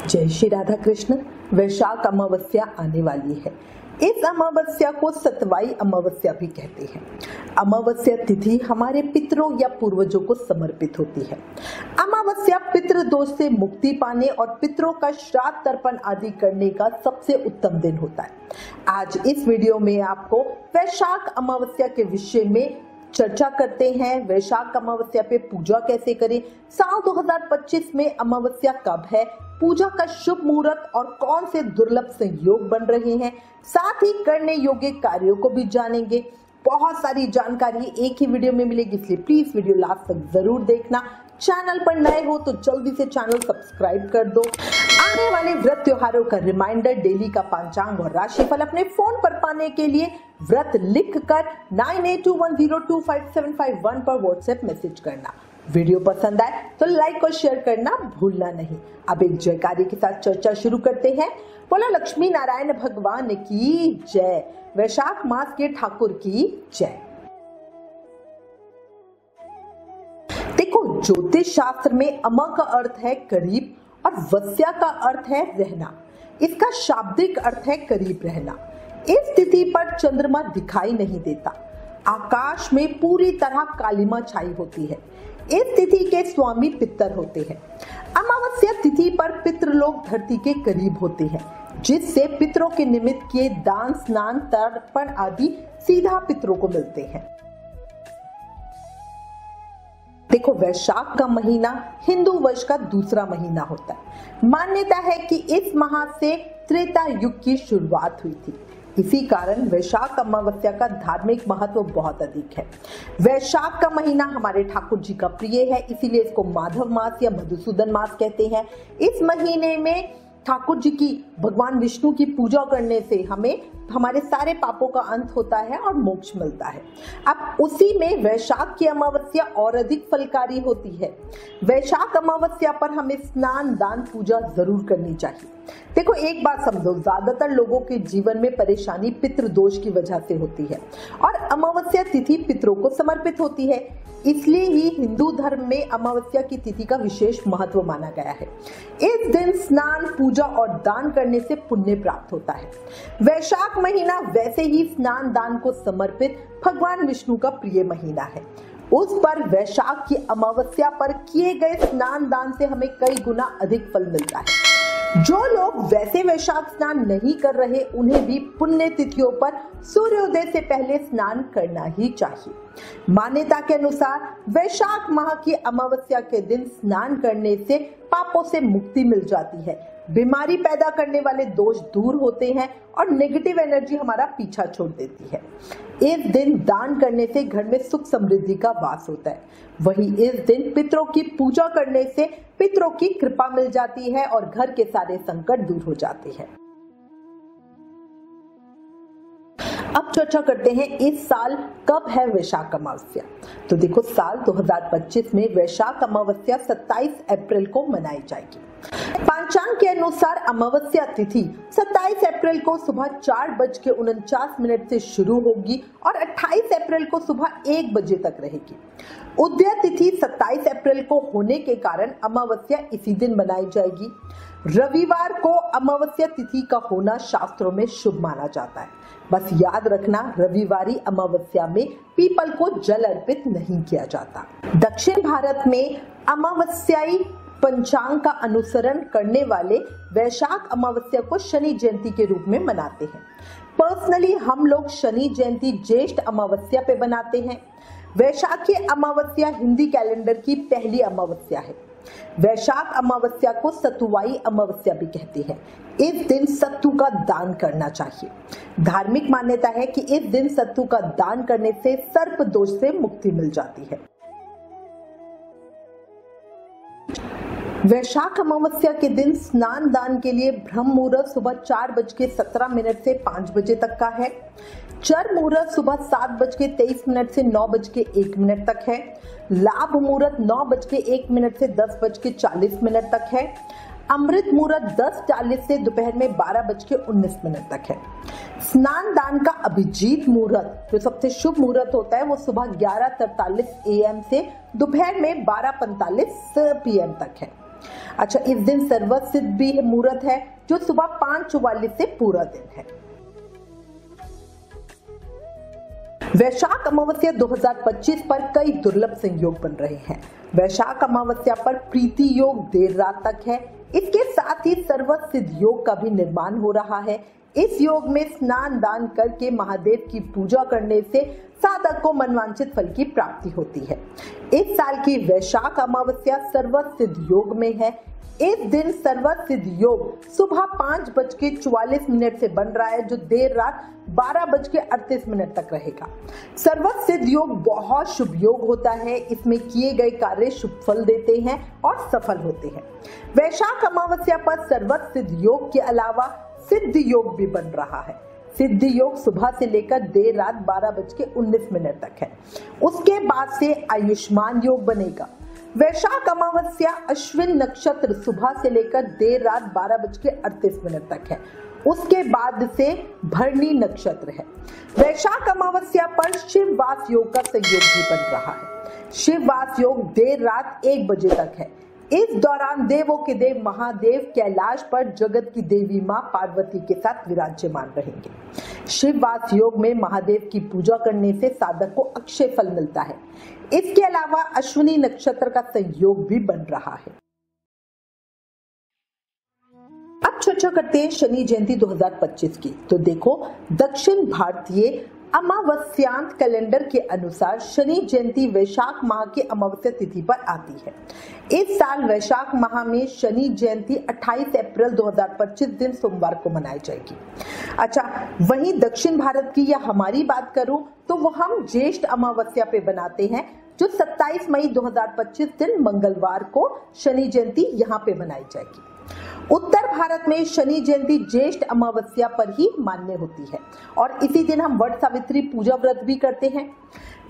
जय श्री राधा कृष्ण। वैशाख अमावस्या आने वाली है। इस अमावस्या को सतवाई अमावस्या भी कहते हैं। अमावस्या तिथि हमारे पितरों या पूर्वजों को समर्पित होती है। अमावस्या पितृ दोष से मुक्ति पाने और पितरों का श्राद्ध तर्पण आदि करने का सबसे उत्तम दिन होता है। आज इस वीडियो में आपको वैशाख अमावस्या के विषय में चर्चा करते हैं। वैशाख अमावस्या पे पूजा कैसे करें, साल 2025 में अमावस्या कब है, पूजा का शुभ मुहूर्त और कौन से दुर्लभ संयोग बन रहे हैं, साथ ही करने योग्य कार्यों को भी जानेंगे। बहुत सारी जानकारी एक ही वीडियो में मिलेगी, इसलिए प्लीज वीडियो लास्ट तक जरूर देखना। चैनल पर नए हो तो जल्दी से चैनल सब्सक्राइब कर दो। आने वाले व्रत त्योहारों का रिमाइंडर, डेली का पंचांग और राशिफल अपने फोन पर पाने के लिए व्रत लिखकर 9821025751 पर व्हाट्सएप मैसेज करना। वीडियो पसंद आए तो लाइक और शेयर करना भूलना नहीं। अब एक जयकारी के साथ चर्चा शुरू करते हैं। बोला लक्ष्मी नारायण भगवान की जय, वैशाख मास के ठाकुर की जय। देखो, ज्योतिष शास्त्र में अमा का अर्थ है करीब और वस्या का अर्थ है रहना। इसका शाब्दिक अर्थ है करीब रहना। इस तिथि पर चंद्रमा दिखाई नहीं देता, आकाश में पूरी तरह कालिमा छाई होती है। इस तिथि के स्वामी पितर होते हैं। अमावस्या तिथि पर पितृ लोग धरती के करीब होते हैं, जिससे पितरों के निमित्त किए दान, स्नान, तर्पण आदि सीधा पितरों को मिलते हैं। देखो, वैशाख का महीना हिंदू वर्ष का दूसरा महीना होता है। मान्यता है कि इस माह से त्रेता युग की शुरुआत हुई थी। इसी कारण वैशाख अमावस्या का धार्मिक महत्व बहुत अधिक है। वैशाख का महीना हमारे ठाकुर जी का प्रिय है, इसीलिए इसको माधव मास या मधुसूदन मास कहते हैं। इस महीने में ठाकुर जी की, भगवान विष्णु की पूजा करने से हमें हमारे सारे पापों का अंत होता है और मोक्ष मिलता है। अब उसी में वैशाख की अमावस्या और अधिक फलकारी होती है। वैशाख अमावस्या पर हमें स्नान, दान, पूजा जरूर करनी चाहिए। देखो, एक बात समझो, ज्यादातर लोगों के जीवन में परेशानी पितृ दोष की वजह से होती है और अमावस्या तिथि पितरों को समर्पित होती है। इसलिए ही हिंदू धर्म में अमावस्या की तिथि का विशेष महत्व माना गया है। इस दिन स्नान, पूजा और दान करने से पुण्य प्राप्त होता है। वैशाख महीना वैसे ही स्नान दान को समर्पित भगवान विष्णु का प्रिय महीना है। उस पर वैशाख की अमावस्या पर किए गए स्नान दान से हमें कई गुना अधिक फल मिलता है। जो लोग वैसे वैशाख स्नान नहीं कर रहे, उन्हें भी पुण्य तिथियों पर सूर्योदय से पहले स्नान करना ही चाहिए। मान्यता के अनुसार वैशाख माह की अमावस्या के दिन स्नान करने से पापों से मुक्ति मिल जाती है, बीमारी पैदा करने वाले दोष दूर होते हैं और नेगेटिव एनर्जी हमारा पीछा छोड़ देती है। इस दिन दान करने से घर में सुख समृद्धि का वास होता है। वहीं इस दिन पितरों की पूजा करने से पितरों की कृपा मिल जाती है और घर के सारे संकट दूर हो जाते हैं। अब चर्चा करते हैं इस साल कब है वैशाख अमावस्या। तो देखो, साल 2025 में वैशाख अमावस्या 27 अप्रैल को मनाई जाएगी। पंचांग के अनुसार अमावस्या तिथि 27 अप्रैल को सुबह 4:49 से शुरू होगी और 28 अप्रैल को सुबह 1 बजे तक रहेगी। उदय तिथि 27 अप्रैल को होने के कारण अमावस्या इसी दिन मनाई जाएगी। रविवार को अमावस्या तिथि का होना शास्त्रों में शुभ माना जाता है। बस याद रखना, रविवारी अमावस्या में पीपल को जल अर्पित नहीं किया जाता। दक्षिण भारत में अमावस्याई पंचांग का अनुसरण करने वाले वैशाख अमावस्या को शनि जयंती के रूप में मनाते हैं। पर्सनली हम लोग शनि जयंती ज्येष्ठ अमावस्या पे बनाते हैं। वैशाखी अमावस्या हिंदी कैलेंडर की पहली अमावस्या है। वैशाख अमावस्या को सतुवाई अमावस्या भी कहते हैं। इस दिन सत्तू का दान करना चाहिए। धार्मिक मान्यता है कि इस दिन सत्तू का दान करने से सर्प दोष से मुक्ति मिल जाती है। वैशाख अमावस्या के दिन स्नान दान के लिए ब्रह्म मुहूर्त सुबह 4:17 से 5 बजे तक का है। चर मुहूर्त सुबह 7:23 से 9:01 तक है। लाभ मुहूर्त 9:01 से 10:40 तक है। अमृत मुहूर्त 10:40 से दोपहर में 12:19 तक है। स्नान दान का अभिजीत मुहूर्त जो सबसे शुभ मुहूर्त होता है वो सुबह 11:43 AM से दोपहर में 12:45 PM तक है। अच्छा, इस दिन सर्वसिद्ध भी मुहूर्त है जो सुबह 5:44 से पूरा दिन है। वैशाख अमावस्या 2025 पर कई दुर्लभ संयोग बन रहे हैं। वैशाख अमावस्या पर प्रीति योग देर रात तक है। इसके साथ ही सर्वसिद्ध योग का भी निर्माण हो रहा है। इस योग में स्नान दान करके महादेव की पूजा करने से साधक को मनवांछित फल की प्राप्ति होती है। इस साल की वैशाख अमावस्या सर्वसिद्ध योग में है। इस दिन सर्वसिद्ध योग सुबह 5:44 से बन रहा है, जो देर रात 12:38 तक रहेगा। सर्वसिद्ध योग बहुत शुभ योग होता है। इसमें किए गए कार्य शुभ फल देते हैं और सफल होते हैं। वैशाख अमावस्या पर सर्वसिद्ध योग के अलावा सिद्ध योग भी बन रहा है। सिद्ध योग सुबह से लेकर देर रात 12:19 तक है। उसके बाद से आयुष्मान योग बनेगा। वैशाख अमावस्या अश्विन नक्षत्र सुबह से लेकर देर रात 12:38 तक है। उसके बाद से भरणी नक्षत्र है। वैशाख अमावस्या पर शिववास योग का संयोग भी बन रहा है। शिववास योग देर रात 1 बजे तक है। इस दौरान देवों के देव महादेव कैलाश पर जगत की देवी मां पार्वती के साथ विराजमान रहेंगे। शिववास योग में महादेव की पूजा करने से साधक को अक्षय फल मिलता है। इसके अलावा अश्विनी नक्षत्र का संयोग भी बन रहा है। अब चर्चा करते हैं शनि जयंती 2025 की। तो देखो, दक्षिण भारतीय अमावस्यांत कैलेंडर के अनुसार शनि जयंती वैशाख माह की अमावस्या तिथि पर आती है। इस साल वैशाख माह में शनि जयंती 28 अप्रैल 2025 दिन सोमवार को मनाई जाएगी। अच्छा, वहीं दक्षिण भारत की या हमारी बात करूं तो वो हम ज्येष्ठ अमावस्या पे बनाते हैं, जो 27 मई 2025 दिन मंगलवार को शनि जयंती यहाँ पे मनाई जाएगी। उत्तर भारत में शनि जयंती ज्येष्ठ अमावस्या पर ही मान्य होती है और इसी दिन हम वट सावित्री पूजा व्रत भी करते हैं।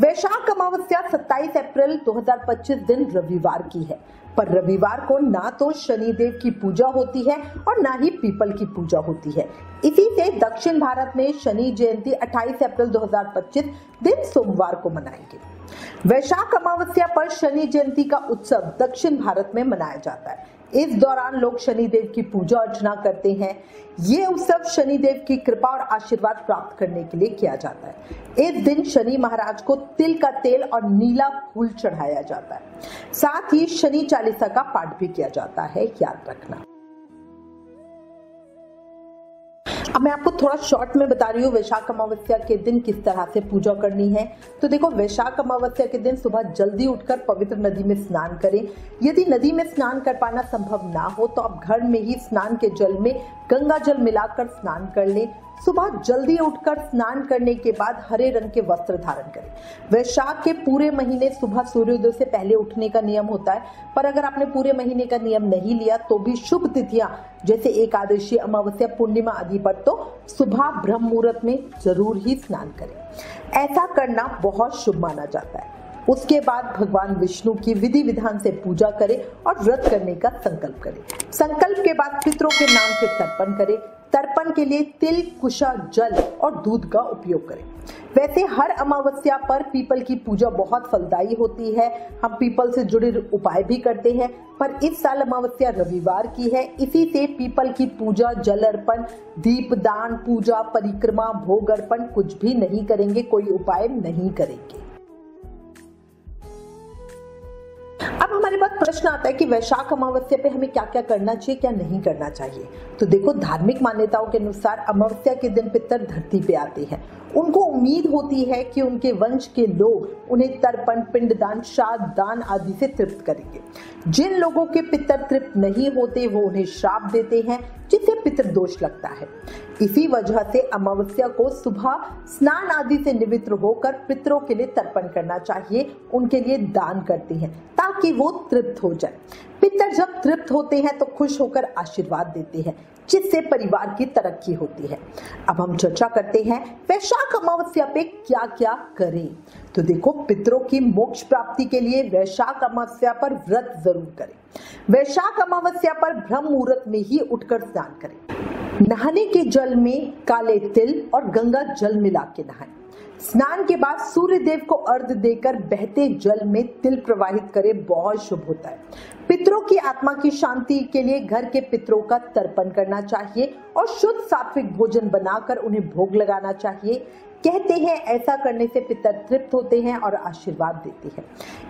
वैशाख अमावस्या 27 अप्रैल 2025 दिन रविवार की है, पर रविवार को ना तो शनिदेव की पूजा होती है और ना ही पीपल की पूजा होती है। इसी से दक्षिण भारत में शनि जयंती 28 अप्रैल 2025 दिन सोमवार को मनाएंगे। वैशाख अमावस्या पर शनि जयंती का उत्सव दक्षिण भारत में मनाया जाता है। इस दौरान लोग शनिदेव की पूजा अर्चना करते हैं। ये उत्सव शनिदेव की कृपा और आशीर्वाद प्राप्त करने के लिए किया जाता है। इस दिन शनि महाराज को तिल का तेल और नीला फूल चढ़ाया जाता है। साथ ही शनि चालीसा का पाठ भी किया जाता है, याद रखना। अब मैं आपको थोड़ा शॉर्ट में बता रही हूँ वैशाख अमावस्या के दिन किस तरह से पूजा करनी है। तो देखो, वैशाख अमावस्या के दिन सुबह जल्दी उठकर पवित्र नदी में स्नान करें। यदि नदी में स्नान कर पाना संभव ना हो तो आप घर में ही स्नान के जल में गंगा जल मिलाकर स्नान कर लें। सुबह जल्दी उठकर स्नान करने के बाद हरे रंग के वस्त्र धारण करें। वैशाख के पूरे महीने सुबह सूर्योदय से पहले उठने का नियम होता है, पर अगर आपने पूरे महीने का नियम नहीं लिया तो भी शुभ तिथियां जैसे एकादशी, अमावस्या, पूर्णिमा आदि पर तो सुबह ब्रह्म मुहूर्त में जरूर ही स्नान करें। ऐसा करना बहुत शुभ माना जाता है। उसके बाद भगवान विष्णु की विधि विधान से पूजा करें और व्रत करने का संकल्प करें। संकल्प के बाद पितरों के नाम से तर्पण करें। तर्पण के लिए तिल, कुशा, जल और दूध का उपयोग करें। वैसे हर अमावस्या पर पीपल की पूजा बहुत फलदायी होती है। हम पीपल से जुड़े उपाय भी करते हैं, पर इस साल अमावस्या रविवार की है। इसी से पीपल की पूजा, जल अर्पण, दीप दान, पूजा, परिक्रमा, भोग अर्पण कुछ भी नहीं करेंगे, कोई उपाय नहीं करेंगे। अब हमारे पास प्रश्न आता है कि वैशाख अमावस्या पे हमें क्या क्या करना चाहिए, क्या नहीं करना चाहिए। तो देखो, धार्मिक मान्यताओं के अनुसार अमावस्या के दिन पितर धरती पे आते हैं। उनको उम्मीद होती है कि उनके वंश के लोग उन्हें तर्पण, पिंडदान, श्राद्ध, दान आदि से तृप्त करेंगे। जिन लोगों के पितर तृप्त नहीं होते वो उन्हें श्राप देते हैं, जिससे पितृदोष लगता है। इसी वजह से अमावस्या को सुबह स्नान आदि से निवृत्त होकर पितरों के लिए तर्पण करना चाहिए, उनके लिए दान करते हैं ताकि वो तृप्त हो जाए। पितर जब तृप्त होते हैं तो खुश होकर आशीर्वाद देते हैं, जिससे परिवार की तरक्की होती है। अब हम चर्चा करते हैं वैशाख अमावस्या पे क्या क्या करें। तो देखो, पितरों की मोक्ष प्राप्ति के लिए वैशाख अमावस्या पर व्रत जरूर करें। वैशाख अमावस्या पर ब्रह्म मुहूर्त में ही उठकर स्नान करें। नहाने के जल में काले तिल और गंगा जल मिला के नहाएं। स्नान के बाद सूर्य देव को अर्घ्य देकर बहते जल में तिल प्रवाहित करे, बहुत शुभ होता है। पितरों की आत्मा की शांति के लिए घर के पितरों का तर्पण करना चाहिए और शुद्ध सात्विक भोजन बनाकर उन्हें भोग लगाना चाहिए। कहते हैं ऐसा करने से पितर तृप्त होते हैं और आशीर्वाद देते हैं।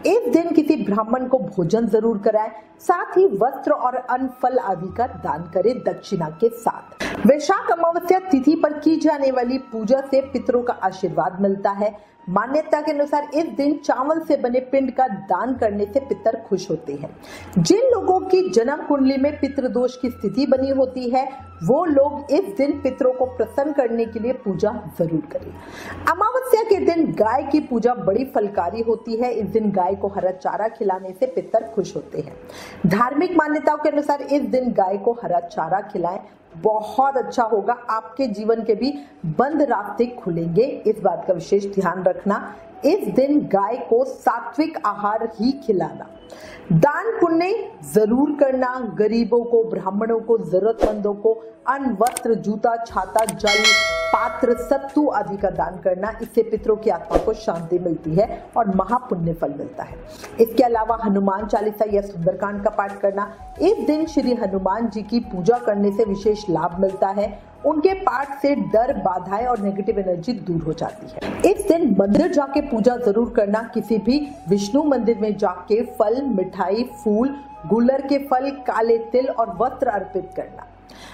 इस दिन किसी ब्राह्मण को भोजन जरूर कराएं, साथ ही वस्त्र और अन्न फल आदि का दान करें दक्षिणा के साथ। वैशाख अमावस्या तिथि पर की जाने वाली पूजा से पितरों का आशीर्वाद मिलता है। मान्यता के अनुसार इस दिन चावल से बने पिंड का दान करने से पितर खुश होते हैं। जिन लोगों की जन्म कुंडली में पितृदोष की स्थिति बनी होती है, वो लोग इस दिन पितरों को प्रसन्न करने के लिए पूजा जरूर करें। अमावस्या के दिन गाय की पूजा बड़ी फलकारी होती है। इस दिन गाय को हरा चारा खिलाने से पितर खुश होते हैं। धार्मिक मान्यताओं के अनुसार इस दिन गाय को हरा चारा खिलाएं, बहुत अच्छा होगा। आपके जीवन के भी बंद रास्ते खुलेंगे, इस बात का विशेष ध्यान रखना। इस दिन गाय को सात्विक आहार ही खिलाना। दान पुण्य जरूर करना। गरीबों को, ब्राह्मणों को, जरूरतमंदों को अन्न, वस्त्र, जूता, छाता, जल, पात्र, सत्तू आदि का दान करना। इससे पितरों की आत्मा को शांति मिलती है और महापुण्य फल मिलता है। इसके अलावा हनुमान चालीसा या सुंदरकांड का पाठ करना। इस दिन श्री हनुमान जी की पूजा करने से विशेष लाभ मिलता है। उनके पाठ से डर, बाधाएं और नेगेटिव एनर्जी दूर हो जाती है। इस दिन मंदिर जाके पूजा जरूर करना। किसी भी विष्णु मंदिर में जाके फल, मिठाई, फूल, गुलर के फल, काले तिल और वस्त्र अर्पित करना।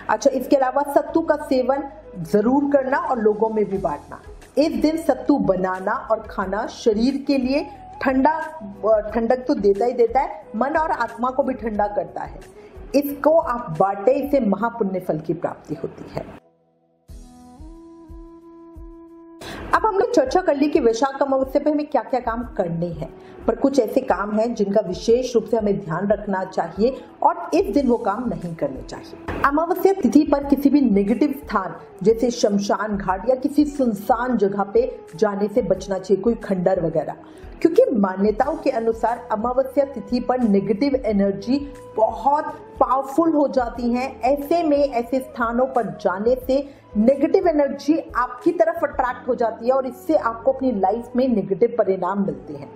अच्छा, इसके अलावा सत्तू का सेवन जरूर करना और लोगों में भी बांटना। इस दिन सत्तू बनाना और खाना शरीर के लिए ठंडक तो देता ही देता है, मन और आत्मा को भी ठंडा करता है। इसको आप बांटे, इससे महापुण्य फल की प्राप्ति होती है। अब हम लोग चर्चा कर ली कि वैशाख अमावस्या पे हमें क्या क्या काम करने हैं, पर कुछ ऐसे काम हैं जिनका विशेष रूप से हमें ध्यान रखना चाहिए और इस दिन वो काम नहीं करने चाहिए। अमावस्या तिथि पर किसी भी नेगेटिव स्थान जैसे शमशान घाट या किसी सुनसान जगह पे जाने से बचना चाहिए, कोई खंडर वगैरह, क्योंकि मान्यताओं के अनुसार अमावस्या तिथि पर नेगेटिव एनर्जी बहुत पावरफुल हो जाती है। ऐसे में ऐसे स्थानों पर जाने से नेगेटिव एनर्जी आपकी तरफ अट्रैक्ट हो जाती है और इससे आपको अपनी लाइफ में नेगेटिव परिणाम मिलते हैं।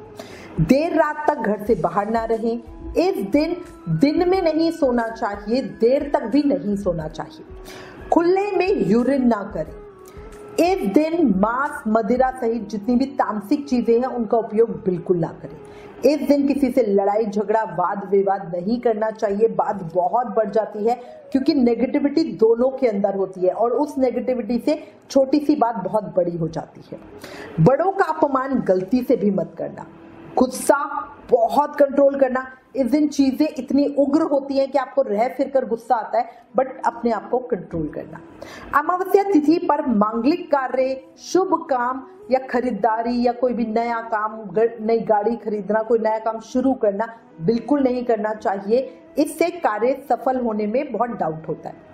देर रात तक घर से बाहर ना रहें। इस दिन में नहीं सोना चाहिए, देर तक भी नहीं सोना चाहिए। खुले में यूरिन ना करें। इस दिन मांस, मदिरा सहित जितनी भी तामसिक चीजें हैं उनका उपयोग बिल्कुल ना करें। इस दिन किसी से लड़ाई झगड़ा, वाद विवाद नहीं करना चाहिए। बात बहुत बढ़ जाती है क्योंकि नेगेटिविटी दोनों के अंदर होती है और उस नेगेटिविटी से छोटी सी बात बहुत बड़ी हो जाती है। बड़ों का अपमान गलती से भी मत करना। गुस्सा बहुत कंट्रोल करना। इस दिन चीजें इतनी उग्र होती हैं कि आपको रह फिर कर गुस्सा आता है, बट अपने आप को कंट्रोल करना। अमावस्या तिथि पर मांगलिक कार्य, शुभ काम या खरीदारी या कोई भी नया काम, नई गाड़ी खरीदना, कोई नया काम शुरू करना बिल्कुल नहीं करना चाहिए। इससे कार्य सफल होने में बहुत डाउट होता है।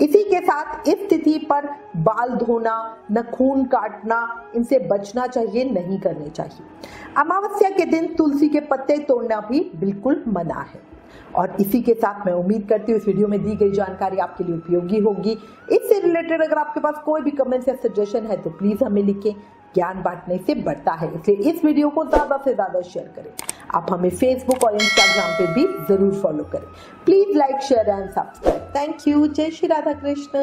इसी के साथ इस तिथि पर बाल धोना, नाखून काटना, इनसे बचना चाहिए, नहीं करने चाहिए। अमावस्या के दिन तुलसी के पत्ते तोड़ना भी बिल्कुल मना है। और इसी के साथ मैं उम्मीद करती हूँ इस वीडियो में दी गई जानकारी आपके लिए उपयोगी होगी। इससे रिलेटेड अगर आपके पास कोई भी कमेंट्स या सजेशन है तो प्लीज हमें लिखें। ज्ञान बांटने से बढ़ता है, इसलिए इस वीडियो को ज्यादा से ज्यादा शेयर करें। आप हमें फेसबुक और इंस्टाग्राम पे भी जरूर फॉलो करें। Please like, share and subscribe. Thank you. जय श्री राधा कृष्ण।